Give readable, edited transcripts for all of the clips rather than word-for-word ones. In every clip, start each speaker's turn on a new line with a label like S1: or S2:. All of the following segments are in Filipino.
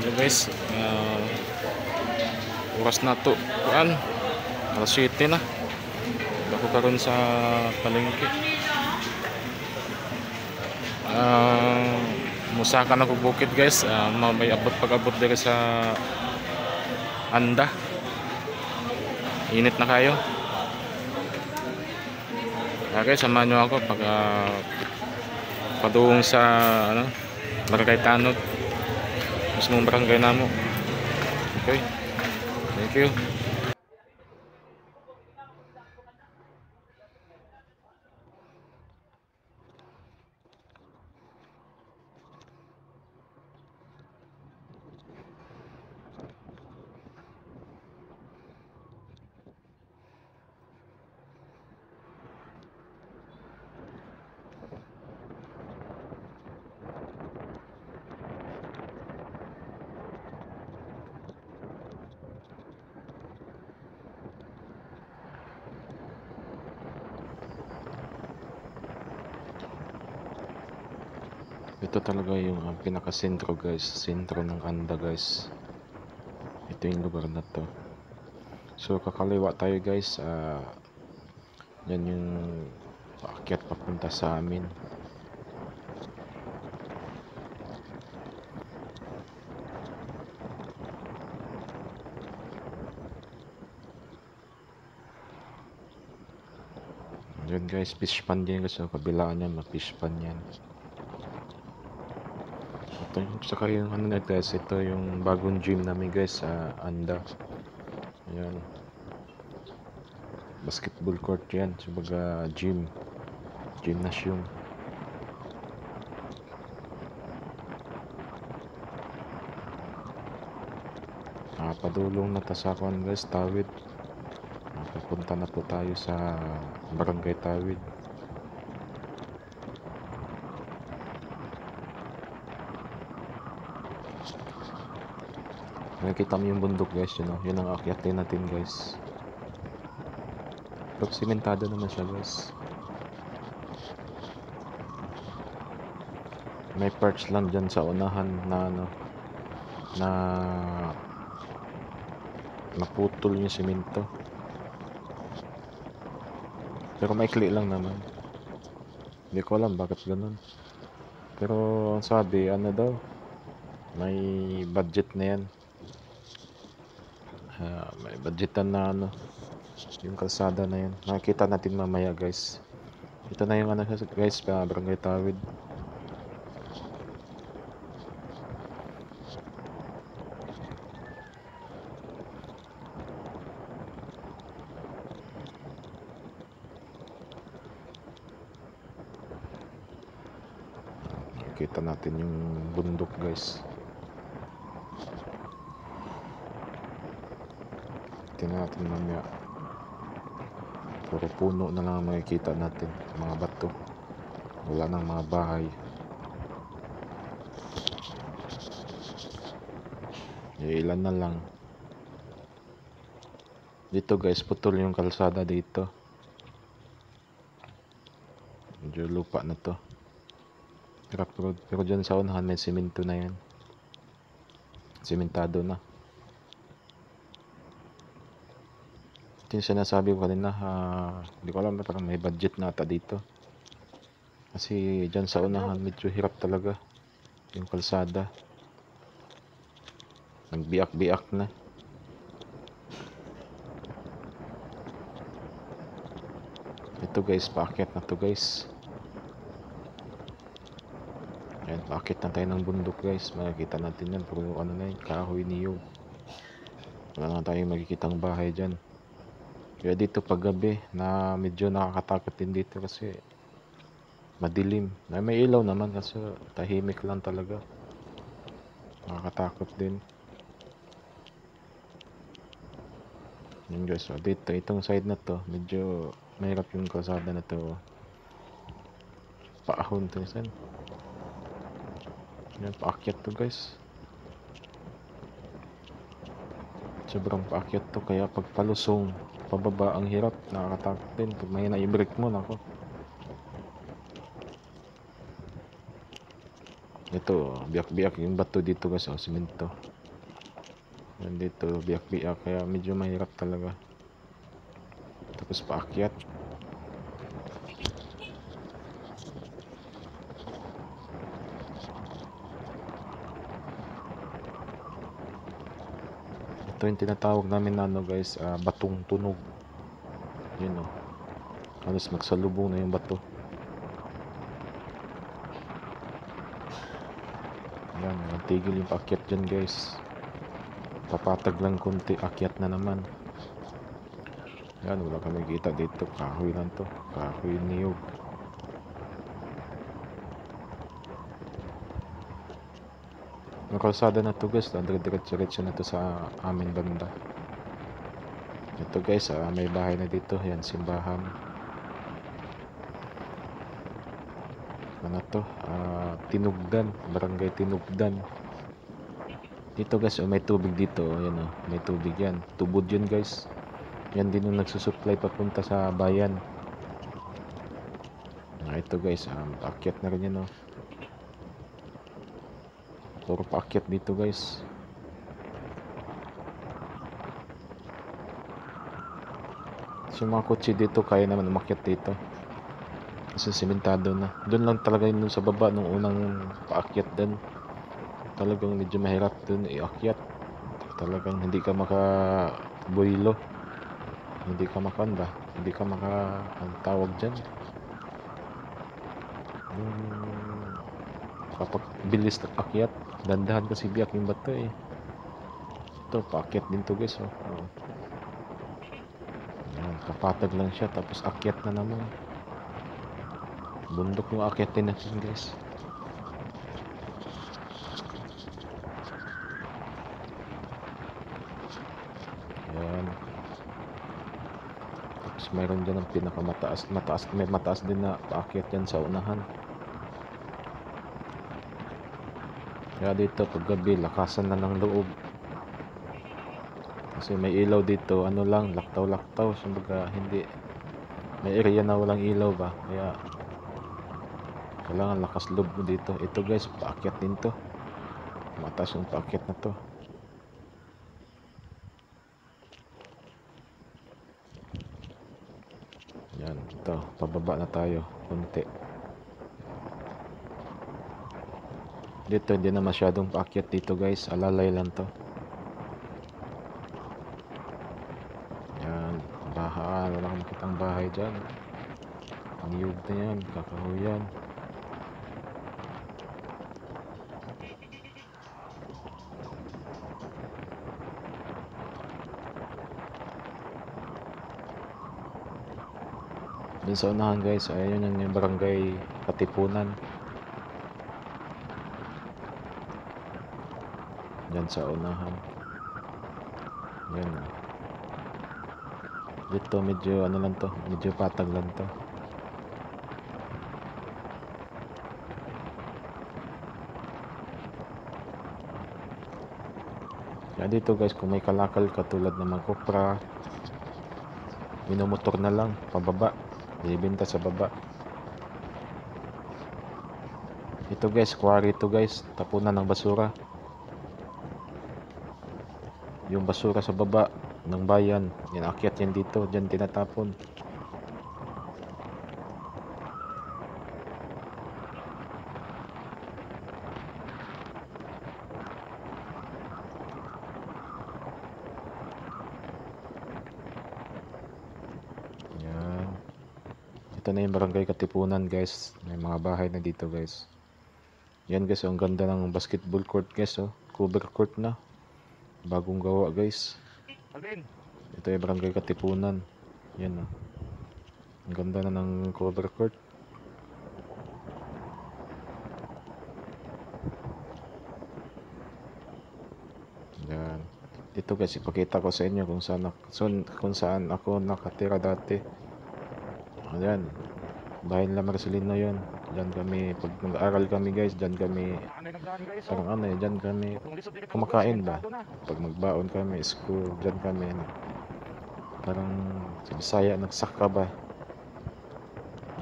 S1: So guys, oras na to kuan alas 7 na ako karon sa palengke. Musaka na ko bukid guys, may abot pag-abot diri sa Anda. Init na kayo. Okay, samahan nyo ako pag padung sa Barangay Tanod, mismong barangay namo. Okay, thank you. Ito talaga yung pinaka-sentro guys, sentro ng Anda guys. Ito yung lugar na to. So kakaliwa tayo guys, yan yung paakyat papunta sa amin. Yan guys, fish pan din guys, so kabilaan yan, fish pan yan. Ito yung saka yung na guys, ito yung bagong gym namin guys sa Anda. Ayan, basketball court yan, kumbaga gymnasium. Padulong na tasakon guys, Tawid. Pupunta na po tayo sa Barangay Tawid. Nakikita mo yung bundok guys, yun ang akyatin natin guys. Pero simentado naman siya guys. May parts lang dyan sa unahan na na naputol yung simento. Pero maikli lang naman. Hindi ko alam bakit ganun. Pero ang sabi, daw, may budget na yan. May budgetan na yung kalsada na yan. Makikita natin mamaya guys. Ito na yung guys, Barangay Tawid. Makikita natin yung bundok guys. Tingnan natin mamaya. Puro puno na lang makikita natin, mga bato. Wala nang mga bahay. Ilan na lang. Dito guys, putol yung kalsada dito. Medyo lupa na to. Pero dyan sa unahan may simento na yan. Simentado na. Ito yung sinasabi ko kanina, hindi ko alam, parang may budget na ata dito. Kasi dyan sa unahan medyo hirap talaga yung kalsada. Nagbiak-biak na. Ito guys, paakyat na to guys. Ayan, paakyat na tayo ng bundok guys. Makikita natin yan, puro na yun, kahoy niyog. Wala na tayong makikitang bahay dyan. Kaya dito pag gabi na medyo nakakatakot din dito kasi madilim. May ilaw naman kasi tahimik lang talaga. Nakakatakot din. Yun guys, so dito itong side na to medyo mahirap yung kalsada na to. Paahon to yan. Yan, paakyat to guys. Sobrang paakyat to, kaya pag palusong pababa ang hirap, nakakatakot din pag may na-i-break mo. Nako, ito biyak-biak yung bato dito guys, simento. Yan dito, biyak-biyak, kaya medyo mahirap talaga. Tapos paakyat. Ito yung tinatawag namin na ano guys, batong tunog. Yun o. Halos magsalubong na yung bato. Yan, tigil yung paakyat dyan guys. Papatag lang konti, akyat na naman. Yan, wala kami kita dito. Kahoy lang to. Kahoy niyog. Yung kalsada na to guys, diretso na to sa amin banda. Ito guys, may bahay na dito. Yan, simbahan. Ano to? Tinugdan. Barangay Tinugdan. Dito guys, may tubig dito. Yan may tubig yan. Tubod yun guys. Yan din yung nagsusupply papunta sa bayan. Ito guys, paakyat na rin yan puro paakyat dito guys. So mga kotse dito kaya naman umakyat dito kasi simentado na. Doon lang talaga yun sa baba nung unang paakyat din. Talagang medyo mahirap doon iakyat. Talagang hindi ka makabuilo. Hindi ka makanda. Hindi ka ang tawag dyan. Kapag bilis na akyat, dandahan kasi biyak yung bato Ito, paakyat din to guys Yan, kapatag lang siya tapos akyat na naman. Bundok yung akyatin natin guys. Yan. Tapos mayroon dyan ang pinakamataas. May mataas din na paakyat yan sa unahan. Kaya dito pag gabi lakasan na ng loob. Kasi may ilaw dito, ano lang, laktaw-laktaw. Kumbaga hindi, may area na walang ilaw ba. Kaya kailangan lakas loob mo dito. Ito guys, paakyat din to. Mataas yung paakyat na to. Yan, ito, pababa na tayo konti. Dito hindi na masyadong paakyat dito guys, alalay lang to. Yan, bahay, wala kang makitang bahay dyan. Niyog na yan, kakahuyan. Dun sa unahan guys, ayun yung barangay Katipunan. Diyan sa unahan. Yan. Dito medyo ano lang to, medyo patag lang to. Kaya dito guys, kung may kalakal katulad ng mga kopra, minomotor na lang pababa, ibenta sa baba. Ito guys, quarry ito guys, tapunan ng basura. Yung basura sa baba ng bayan, yan akyat yan dito, dyan tinatapon. Yan. Ito na yung barangay Katipunan guys, may mga bahay na dito guys. Yan guys, ang ganda ng basketball court guys cover court na. Bagong gawa guys. Ito yung barangay Katipunan. Yan ang ganda na ng cover court. Yan. Dito guys, ipakita ko sa inyo kung saan ako nakatira dati. Ayan. Bahay nila Marcelino yun. Diyan kami, pag nag-aaral kami guys, diyan kami, diyan kami kumakain ba. Pag magbaon kami, school, diyan kami, parang sa Bisaya, nagsaka ba.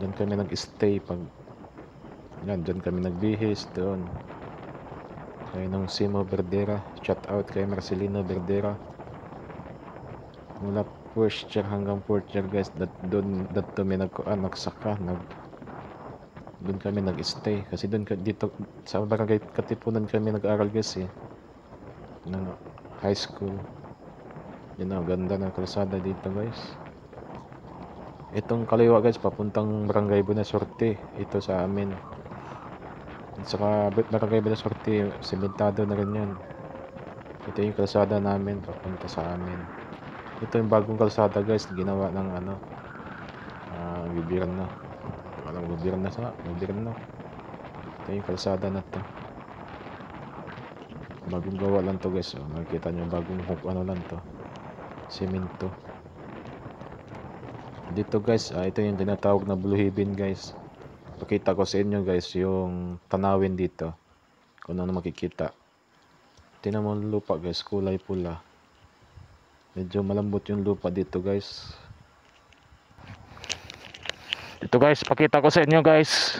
S1: Diyan kami nag-stay, diyan kami nagbihis doon. Tayo nung Simo Verdera. Shout out kay Marcelino Verdera. Mula first year hanggang fourth year guys, doon kami nagsaka, doon kami nag-stay kasi dito sa barangay Katipunan kami nag-aral guys ng high school. Yun ang ganda ng kalsada dito guys. Itong kaliwa guys papuntang Barangay Buenasorte, ito sa amin. At saka Barangay Buenasorte, sementado na rin yan. Ito yung kalsada namin papunta sa amin. Ito yung bagong kalsada guys, ginawa ng gobyerno. Walang gobyerno. Ito yung kalsada na to. Bagong gawa lang to guys. Makikita nyo bagong lang to. Semento. Dito guys, ito yung tinatawag na Blue Heaven guys. Pakita ko sa inyo guys yung tanawin dito. Kung ano makikita. Tingnan mo yung lupa guys, kulay pula. Medyo malambot yung lupa dito guys. Ito guys, pakita ko sa inyo guys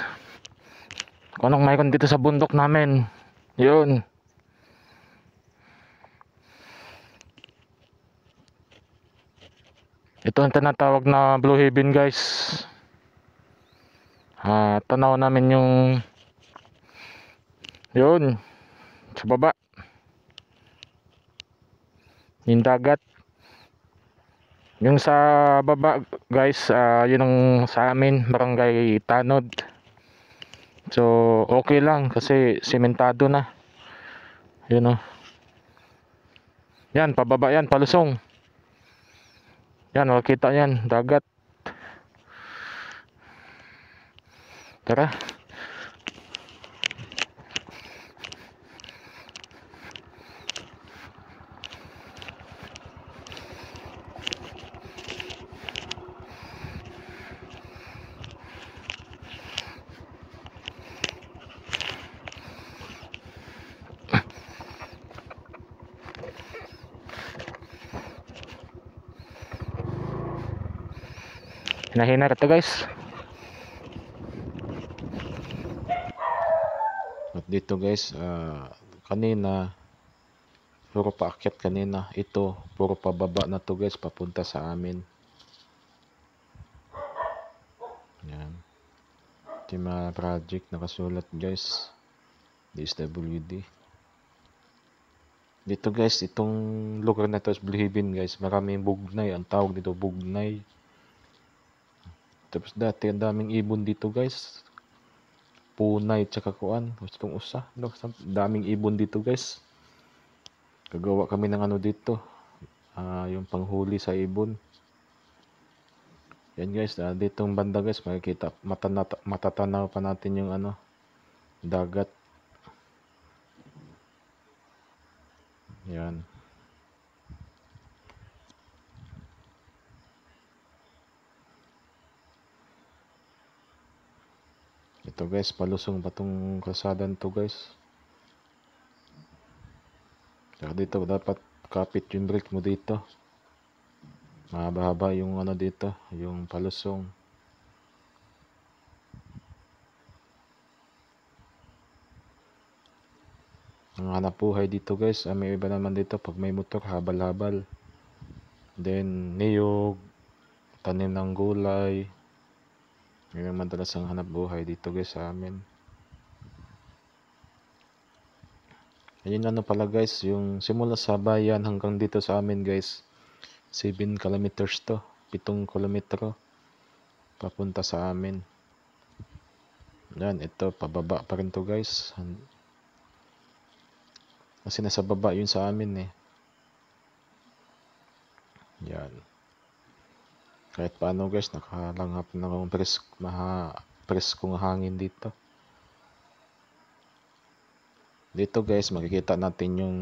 S1: kung anong mayroon dito sa bundok namin. Yun. Ito ang tinatawag na Blue Heaven guys. Tanaw namin yun sa baba, yung dagat. Yung sa baba guys, yun ang sa amin, Barangay Tanod. So okay lang kasi sementado na. Yun o. Yan, pababa yan, palusong. Yan, makikita yan, dagat. Tara. Hina-hina ito guys. At dito guys, kanina puro paakyat kanina. Ito puro pababa na to guys, papunta sa amin. Yan. Ito yung mga project nakasulat guys, DSWD. Dito guys, itong lugar na to is Blue Heaven guys. Maraming bugnay, ang tawag dito bugnay. Tapos dati ang daming ibon dito guys. Punay tsaka kuan. Itong usa. Daming ibon dito guys. Gagawa kami ng dito. Yung panghuli sa ibon. Yan guys. Ditong banda guys. Makikita. Matatanaw pa natin yung dagat. Yan. Ito guys, palusong ba tong kalsada to guys. Saka dito dapat kapit yung brake mo dito. Mahaba-haba yung dito, yung palusong. Ang hanap buhay dito guys, may iba naman dito pag may motor, habal-habal. Then niyog, tanim ng gulay. May madalas ang hanap buhay dito guys sa amin. Ayun pala guys, yung simula sa bayan hanggang dito sa amin guys, 7 kilometers to, 7 kilometro papunta sa amin. Yan, ito pababa pa rin to guys. Kasi nasa baba yun sa amin Yan. Kahit paano guys, nakalanghap na akong preskong hangin dito. Dito guys, makikita natin yung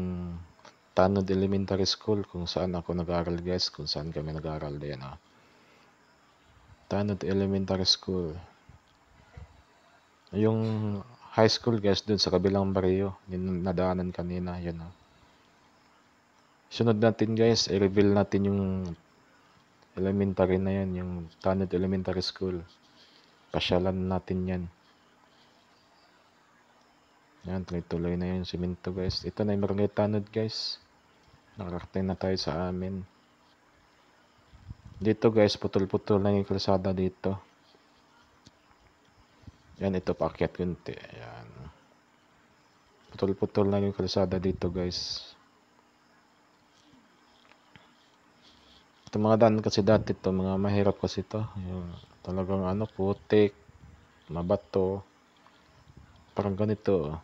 S1: Tanod Elementary School kung saan ako nag-aaral guys, kung saan kami nag-aaral din. Tanod Elementary School. Yung high school guys, dun sa kabilang baryo, yung nadaanan kanina, yun. Sunod natin guys, i-reveal natin yung elementary na yan, yung Tanod Elementary School. Pasyalan natin yan. Yan, tuloy-tuloy na yung simento guys. Ito na yung barangay Tanod guys. Nakarating na tayo sa amin. Dito guys, putol-putol na yung kalsada dito. Yan, ito paakyat kunti. Ayan. Putol-putol na yung kalsada dito guys. Ito mga daan kasi dati to, mga mahirap kasi to. Yung, talagang ano, putik, mabato. Parang ganito.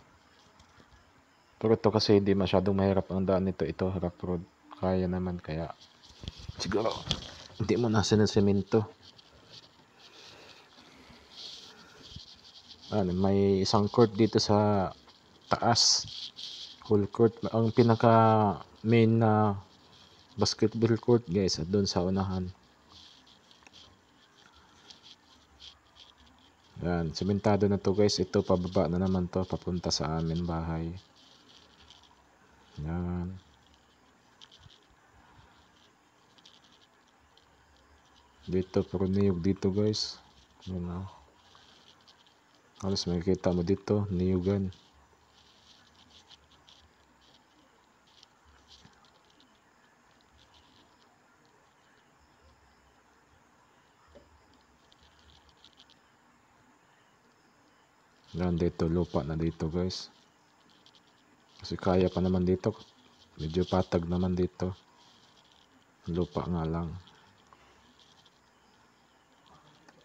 S1: Pero ito kasi hindi masyadong mahirap ang daan nito. Ito, rough road. Kaya naman, kaya siguro hindi mo nasa ng semento. Ano, may isang court dito sa taas. Whole court. Ang pinaka main na basketball court guys, doon sa unahan. Yan, sementado na to guys. Ito pababa na naman to, papunta sa amin bahay. Yan. Dito puro niyog dito guys. Yan o. Halos makikita mo dito, niyugan. Yan dito, lupa na dito guys. Kasi kaya pa naman dito. Medyo patag naman dito. Lupa nga lang.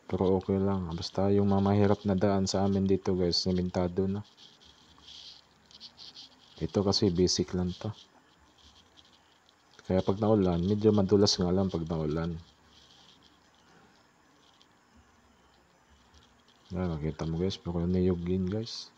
S1: Pero okay lang. Basta yung mga mahirap na daan sa amin dito guys, sementado na. Ito kasi basic lang to. Kaya pag naulan, medyo madulas nga lang pag naulan. Yan, nakita mo guys, pero niyog yun guys.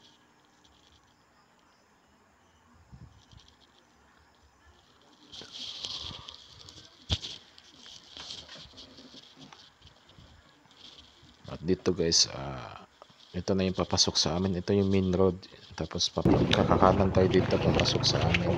S1: At dito guys, ito na yung papasok sa amin. Ito yung main road. Tapos kakakanan tayo dito papasok sa amin.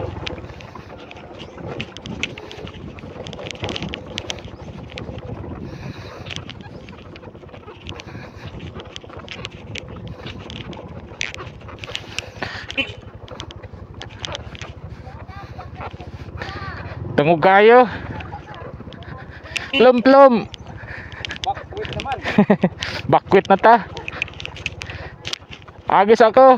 S1: Tungog kayo. Plum.
S2: Bakwit naman.
S1: Bakwit na ta. Agis ako.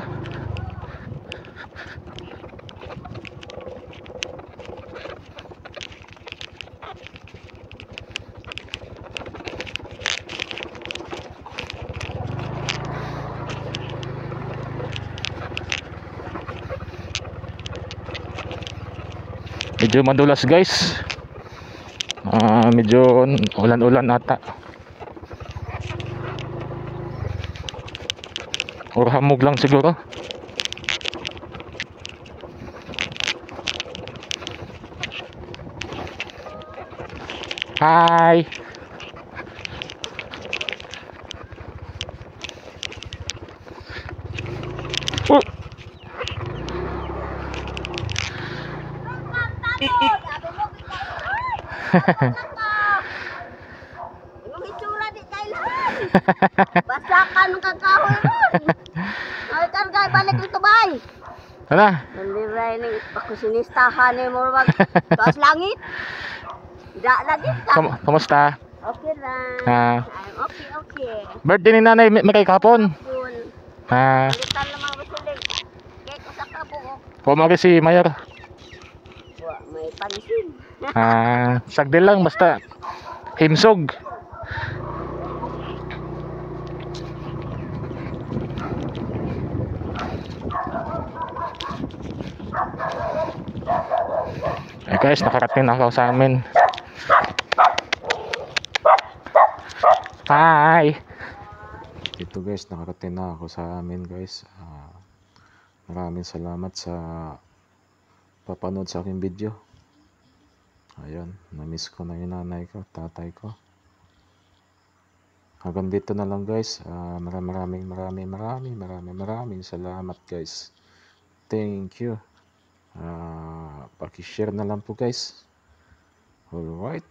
S1: Medyo madulas guys. Medyo ulan-ulan ata. Or hamog lang siguro. Hi.
S3: Yung itsura di kailan. Basta ka nung kakahoy nun. Ay, kargay, balik dito bay.
S1: Ano?
S3: Nandiray ng pakusinistahan ni mo mag taas langit. Da lagi ka.
S1: Kamusta?
S3: Okay lang.
S1: Ah,
S3: I'm okay.
S1: birthday ni Nanay Miray kahapon.
S3: Yun. Balitan naman masilig. Kaya ko sa kabuok.
S1: Pumari si Mayor.
S3: May pansin.
S1: Sagdil lang basta himsog. Eh guys, nakarating na ako sa amin. Hi. Ito guys, nakarating na ako sa amin guys. Maraming salamat sa papanood sa aking video. Ayun, na-miss ko na yung nanay ko, tatay ko. Hanggang dito na lang guys. Maraming salamat guys. Thank you. Paki-share na lang po guys. Alright.